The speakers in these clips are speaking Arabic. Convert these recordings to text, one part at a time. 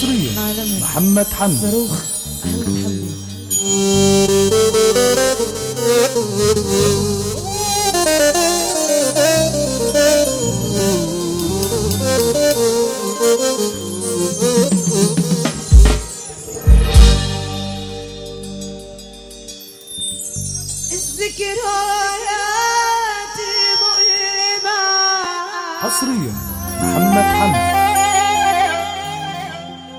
حصريا محمد حمدي صاروخ أحمد حمدي. الذكريات مؤلمة حصريا محمد حمدي.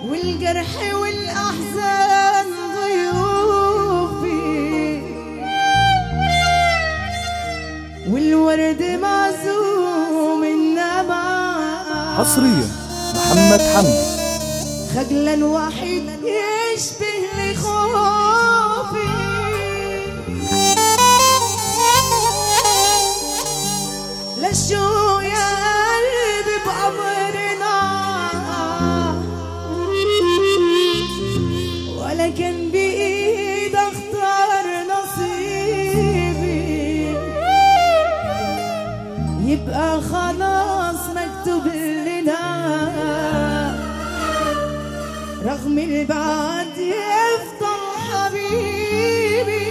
والجرح والأحزان ضيوفي والورد معزوم إنما حصريا محمد حمدي. خجلا وحيد يشبه لي خوفي لشو يا قلبي بأمرنا ولا كان بإيد اختار نصيبي يبقى خلاص مكتوب لنا رغم البعد يفضل حبيبي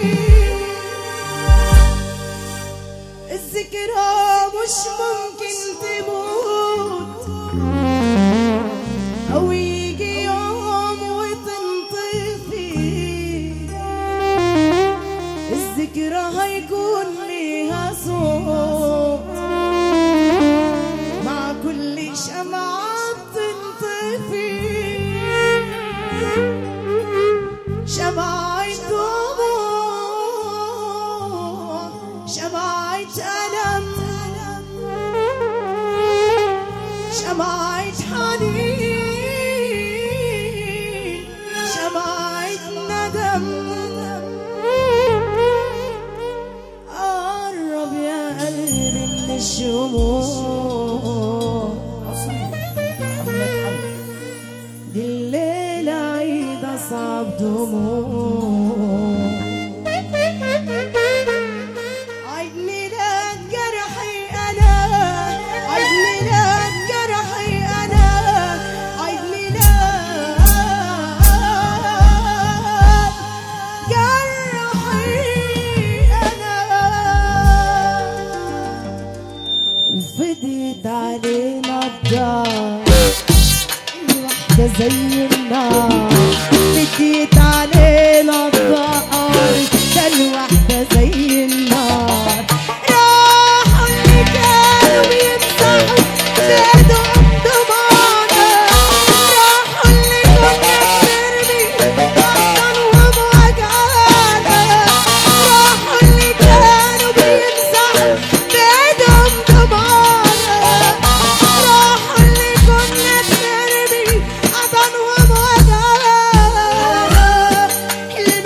الذكرى مش ممكن تموت أو يجي يوم وتنطفي الذكرى هيكون ليها صوت مع كل شمعة بتنطفي شمعة دموع شمعة ألم شمعة حنين شمعة ندم قرب يا قلبي من الشموع حصريا محمد حمدي. دي الليلة عيد أصعب دموع عيد ميلاد جرحي أنا عيد ميلاد جرحي أنا عيد ميلاد جرحي أنا وفديت علينا الدار واحدة زي النار فديت علينا الدار ده الواحدة زي النار راحوا اللي كانوا بيمسحوا زادوا دموعنا راحوا اللي كنا بنرمي ضغطا ومواجعانا راحوا اللي كانوا بيمسحوا زادوا دموعنا راحوا اللي كنا بنرمي ضغطا ومواجعانا اللي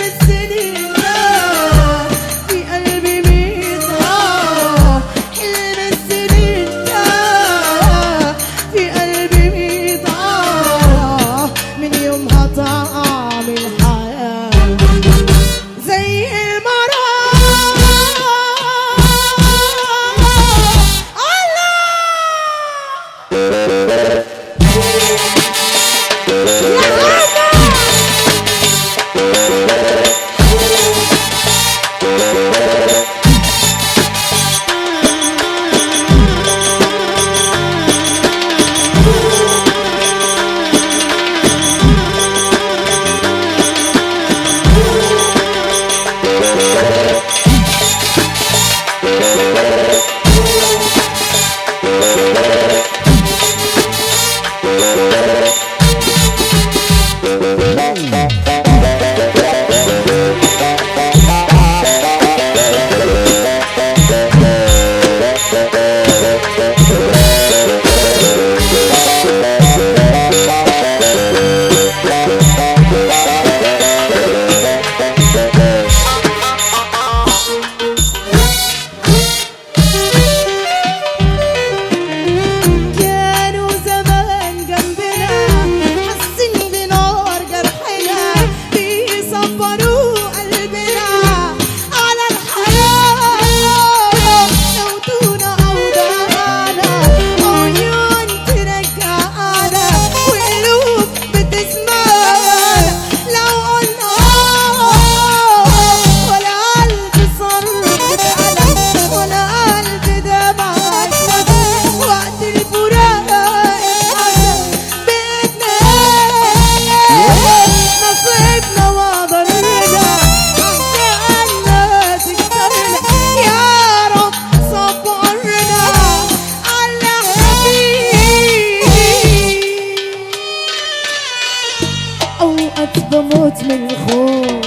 بموت من الخوف،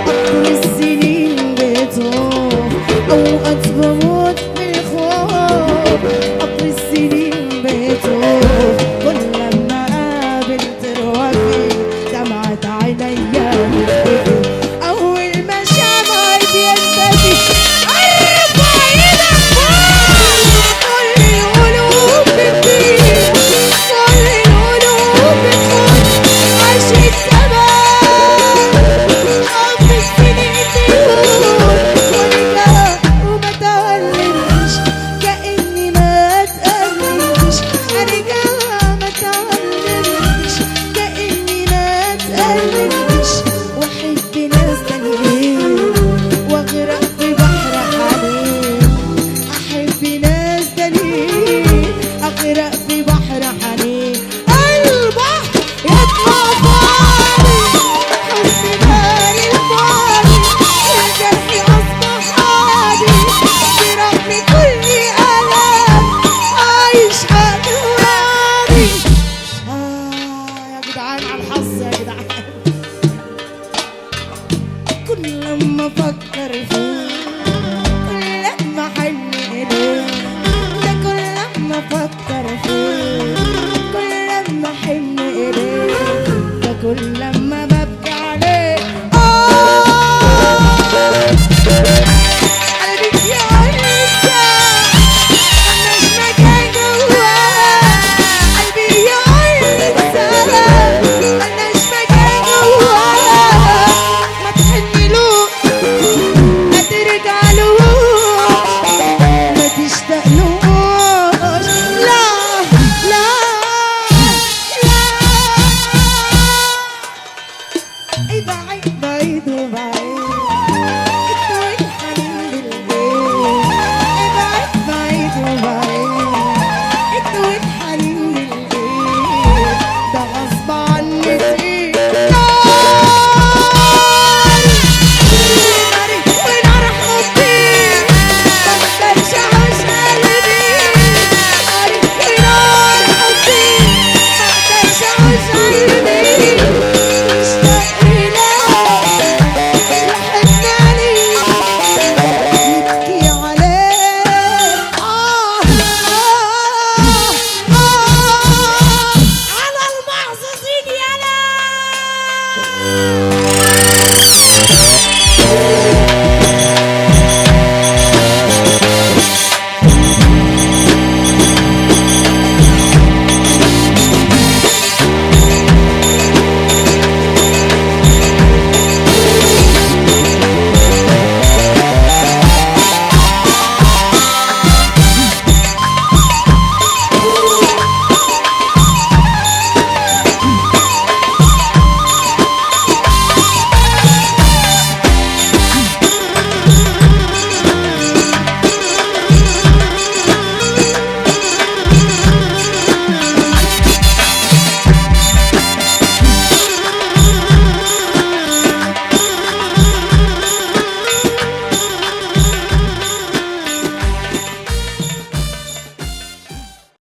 قطر السنين بيطوف، اوقات بموت من الخوف، قطر السنين بيطوف، كل لما قابلت روحي دمعت عينيا بتبكي، اول ما شمع بينتهي ارفع ايدك فوق، كل القلوب بتطير، كل القلوب بتموت عشق كمان، حب السنين بيموت ورجع وما تعلمش، كأني ما اتألمش، ارجع ما تعلمش، كأني ما اتألمش، واحب ناس تانيين واغرق في بحر حنين، احب ناس تانيين اغرق في بحر حنين، البحر يطلع فاني، حبي مالي الفاني، الجرح اصبح عادي، برغم كل الام عايش ادواني. يا جدعان على الحظ يا جدعان، كل لما افكر فيك، كل لما احن اليك، ده كل لما افكر فيك، كل لما احن اليك، ده كل